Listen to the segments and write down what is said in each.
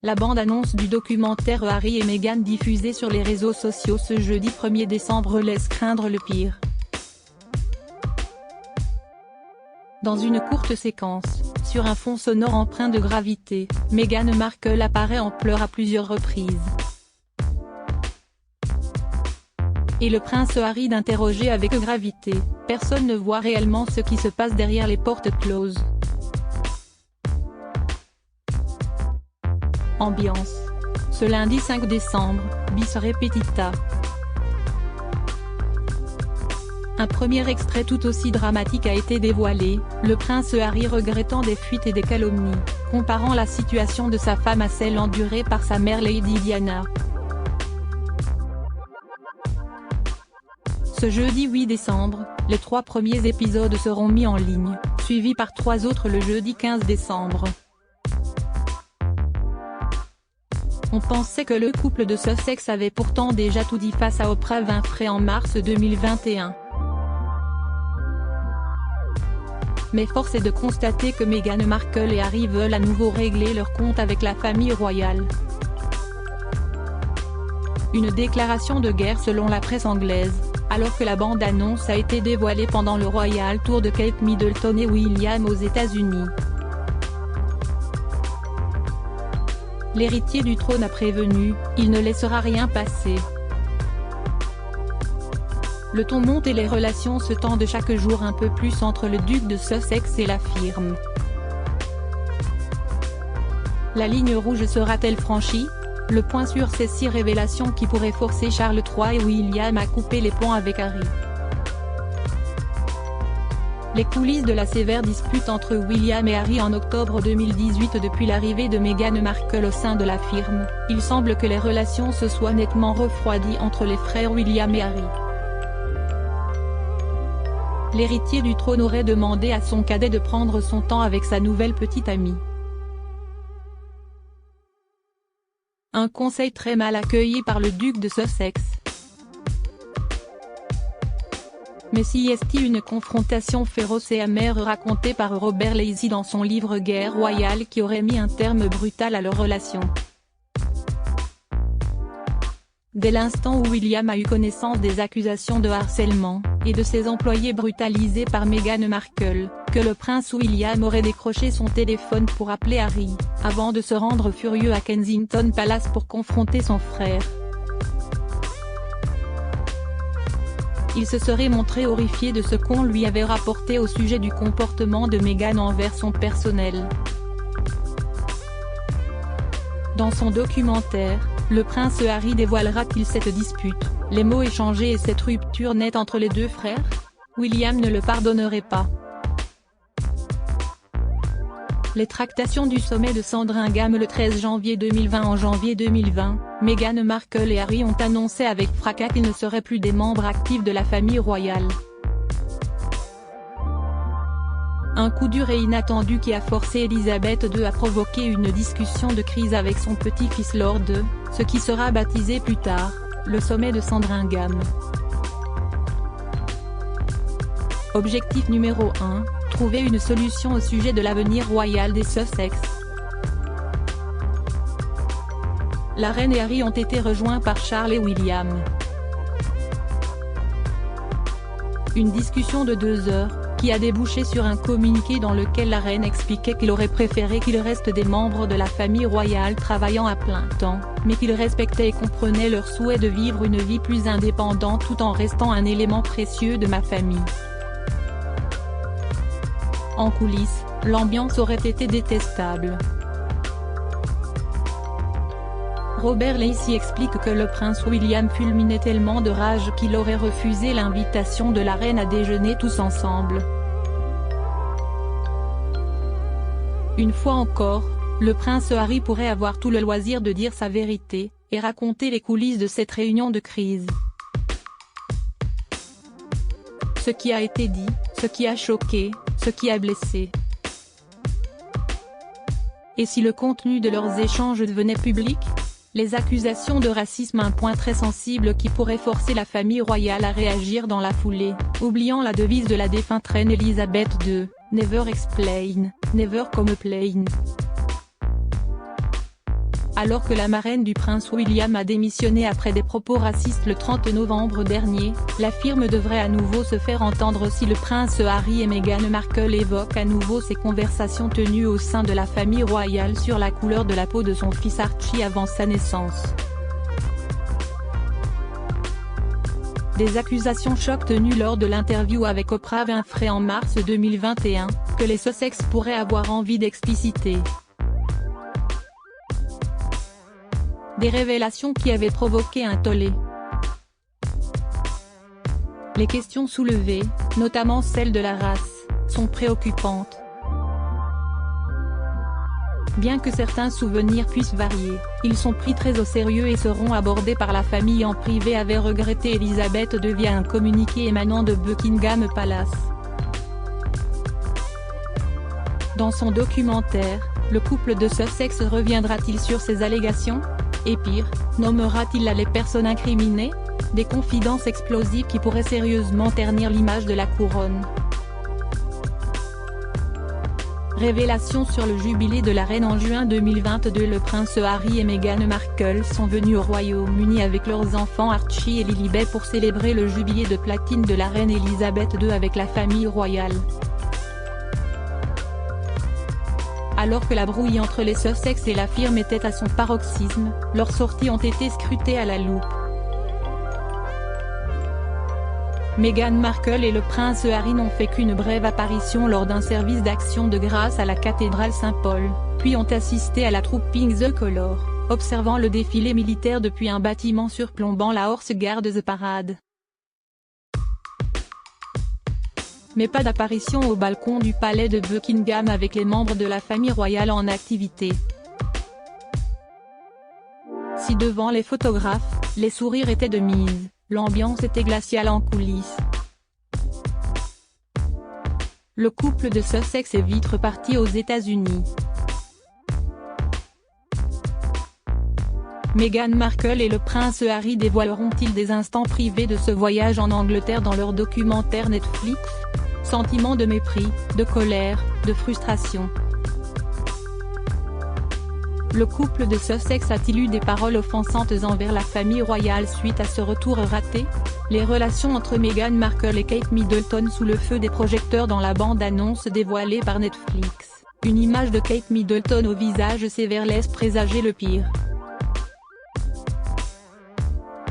La bande-annonce du documentaire Harry et Meghan diffusé sur les réseaux sociaux ce jeudi 1er décembre laisse craindre le pire. Dans une courte séquence, sur un fond sonore empreint de gravité, Meghan Markle apparaît en pleurs à plusieurs reprises. Et le prince Harry d'interroger avec gravité, personne ne voit réellement ce qui se passe derrière les portes closes. Ambiance. Ce lundi 5 décembre, bis repetita. Un premier extrait tout aussi dramatique a été dévoilé, le prince Harry regrettant des fuites et des calomnies, comparant la situation de sa femme à celle endurée par sa mère Lady Diana. Ce jeudi 8 décembre, les 3 premiers épisodes seront mis en ligne, suivis par 3 autres le jeudi 15 décembre. On pensait que le couple de Sussex avait pourtant déjà tout dit face à Oprah Winfrey en mars 2021. Mais force est de constater que Meghan Markle et Harry veulent à nouveau régler leur compte avec la famille royale. Une déclaration de guerre selon la presse anglaise, alors que la bande-annonce a été dévoilée pendant le Royal Tour de Kate Middleton et William aux États-Unis. L'héritier du trône a prévenu, il ne laissera rien passer. Le ton monte et les relations se tendent chaque jour un peu plus entre le duc de Sussex et la firme. La ligne rouge sera-t-elle franchie? Le point sur ces 6 révélations qui pourraient forcer Charles III et William à couper les ponts avec Harry. Les coulisses de la sévère dispute entre William et Harry en octobre 2018. Depuis l'arrivée de Meghan Markle au sein de la firme, il semble que les relations se soient nettement refroidies entre les frères William et Harry. L'héritier du trône aurait demandé à son cadet de prendre son temps avec sa nouvelle petite amie. Un conseil très mal accueilli par le duc de Sussex. Mais si est-il une confrontation féroce et amère racontée par Robert Lazy dans son livre Guerre royale qui aurait mis un terme brutal à leur relation. Dès l'instant où William a eu connaissance des accusations de harcèlement, et de ses employés brutalisés par Meghan Markle, que le prince William aurait décroché son téléphone pour appeler Harry, avant de se rendre furieux à Kensington Palace pour confronter son frère. Il se serait montré horrifié de ce qu'on lui avait rapporté au sujet du comportement de Meghan envers son personnel. Dans son documentaire, le prince Harry dévoilera-t-il cette dispute, les mots échangés et cette rupture nette entre les deux frères? William ne le pardonnerait pas. Les tractations du sommet de Sandringham le 13 janvier 2020. En janvier 2020, Meghan Markle et Harry ont annoncé avec fracas qu'ils ne seraient plus des membres actifs de la famille royale. Un coup dur et inattendu qui a forcé Elisabeth II à provoquer une discussion de crise avec son petit-fils Lord II, ce qui sera baptisé plus tard, le sommet de Sandringham. Objectif numéro 1, trouver une solution au sujet de l'avenir royal des Sussex. La reine et Harry ont été rejoints par Charles et William. Une discussion de 2 heures, qui a débouché sur un communiqué dans lequel la reine expliquait qu'il aurait préféré qu'il reste des membres de la famille royale travaillant à plein temps, mais qu'il respectait et comprenait leur souhait de vivre une vie plus indépendante tout en restant un élément précieux de ma famille. En coulisses, l'ambiance aurait été détestable. Robert Lacy explique que le prince William fulminait tellement de rage qu'il aurait refusé l'invitation de la reine à déjeuner tous ensemble. Une fois encore, le prince Harry pourrait avoir tout le loisir de dire sa vérité, et raconter les coulisses de cette réunion de crise. Ce qui a été dit, ce qui a choqué, ce qui a blessé. Et si le contenu de leurs échanges devenait public? Les accusations de racisme, un point très sensible qui pourrait forcer la famille royale à réagir dans la foulée, oubliant la devise de la défunte reine Elisabeth II, Never explain, never complain. Alors que la marraine du prince William a démissionné après des propos racistes le 30 novembre dernier, la firme devrait à nouveau se faire entendre si le prince Harry et Meghan Markle évoquent à nouveau ces conversations tenues au sein de la famille royale sur la couleur de la peau de son fils Archie avant sa naissance. Des accusations choc tenues lors de l'interview avec Oprah Winfrey en mars 2021, que les Sussex pourraient avoir envie d'expliciter. Des révélations qui avaient provoqué un tollé. Les questions soulevées, notamment celle de la race, sont préoccupantes. Bien que certains souvenirs puissent varier, ils sont pris très au sérieux et seront abordés par la famille en privé, avait regretté Elisabeth II via un communiqué émanant de Buckingham Palace. Dans son documentaire, le couple de Sussex reviendra-t-il sur ces allégations ? Et pire, nommera-t-il les personnes incriminées ? Des confidences explosives qui pourraient sérieusement ternir l'image de la couronne. Révélation sur le jubilé de la reine en juin 2022. Le prince Harry et Meghan Markle sont venus au Royaume-Uni avec leurs enfants Archie et Lilibet pour célébrer le jubilé de platine de la reine Elisabeth II avec la famille royale. Alors que la brouille entre les Sussex et la firme était à son paroxysme, leurs sorties ont été scrutées à la loupe. Meghan Markle et le prince Harry n'ont fait qu'une brève apparition lors d'un service d'action de grâce à la cathédrale Saint-Paul, puis ont assisté à la troupe Pink the Colour, observant le défilé militaire depuis un bâtiment surplombant la Horse Guards Parade. Mais pas d'apparition au balcon du palais de Buckingham avec les membres de la famille royale en activité. Si devant les photographes, les sourires étaient de mise, l'ambiance était glaciale en coulisses. Le couple de Sussex est vite reparti aux États-Unis. Meghan Markle et le prince Harry dévoileront-ils des instants privés de ce voyage en Angleterre dans leur documentaire Netflix ? Sentiment de mépris, de colère, de frustration. Le couple de Sussex a-t-il eu des paroles offensantes envers la famille royale suite à ce retour raté ? Les relations entre Meghan Markle et Kate Middleton sous le feu des projecteurs dans la bande-annonce dévoilée par Netflix. Une image de Kate Middleton au visage sévère laisse présager le pire.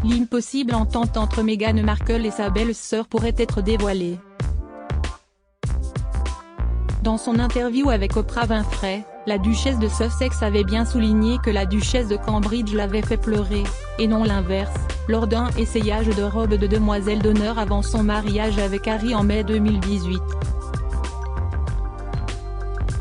L'impossible entente entre Meghan Markle et sa belle-sœur pourrait être dévoilée. Dans son interview avec Oprah Winfrey, la duchesse de Sussex avait bien souligné que la duchesse de Cambridge l'avait fait pleurer, et non l'inverse, lors d'un essayage de robe de demoiselle d'honneur avant son mariage avec Harry en mai 2018.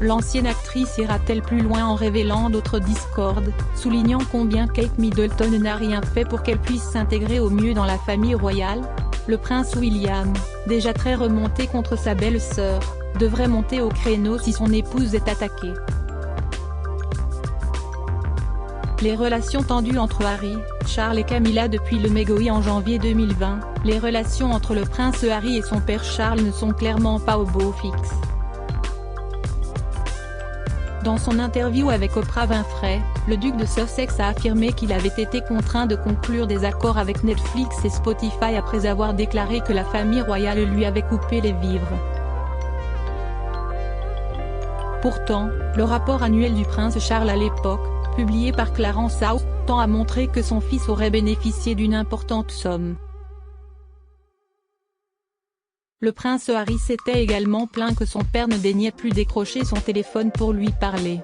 L'ancienne actrice ira-t-elle plus loin en révélant d'autres discordes, soulignant combien Kate Middleton n'a rien fait pour qu'elle puisse s'intégrer au mieux dans la famille royale ? Le prince William, déjà très remonté contre sa belle-sœur, devrait monter au créneau si son épouse est attaquée. Les relations tendues entre Harry, Charles et Camilla depuis le mégoï en janvier 2020, les relations entre le prince Harry et son père Charles ne sont clairement pas au beau fixe. Dans son interview avec Oprah Winfrey, le duc de Sussex a affirmé qu'il avait été contraint de conclure des accords avec Netflix et Spotify après avoir déclaré que la famille royale lui avait coupé les vivres. Pourtant, le rapport annuel du prince Charles à l'époque, publié par Clarence House, tend à montrer que son fils aurait bénéficié d'une importante somme. Le prince Harry s'était également plaint que son père ne daignait plus décrocher son téléphone pour lui parler.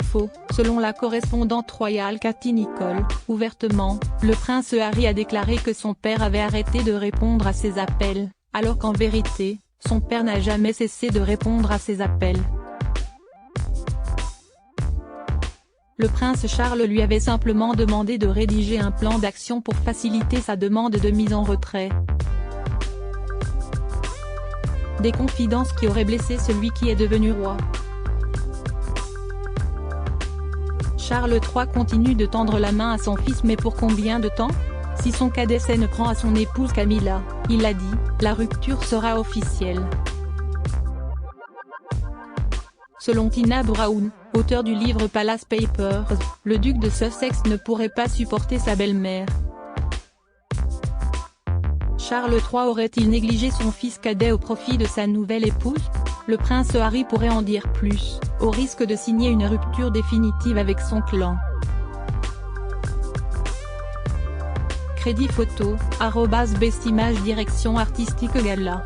Faux, selon la correspondante royale Cathy Nicholl, ouvertement, le prince Harry a déclaré que son père avait arrêté de répondre à ses appels, alors qu'en vérité, son père n'a jamais cessé de répondre à ses appels. Le prince Charles lui avait simplement demandé de rédiger un plan d'action pour faciliter sa demande de mise en retrait. Des confidences qui auraient blessé celui qui est devenu roi. Charles III continue de tendre la main à son fils, mais pour combien de temps ? Si son cadet s'en prend à son épouse Camilla, il a dit, la rupture sera officielle. Selon Tina Brown, auteure du livre Palace Papers, le duc de Sussex ne pourrait pas supporter sa belle-mère. Charles III aurait-il négligé son fils cadet au profit de sa nouvelle épouse? Le prince Harry pourrait en dire plus, au risque de signer une rupture définitive avec son clan. Crédit photo, @bestimage direction artistique gala.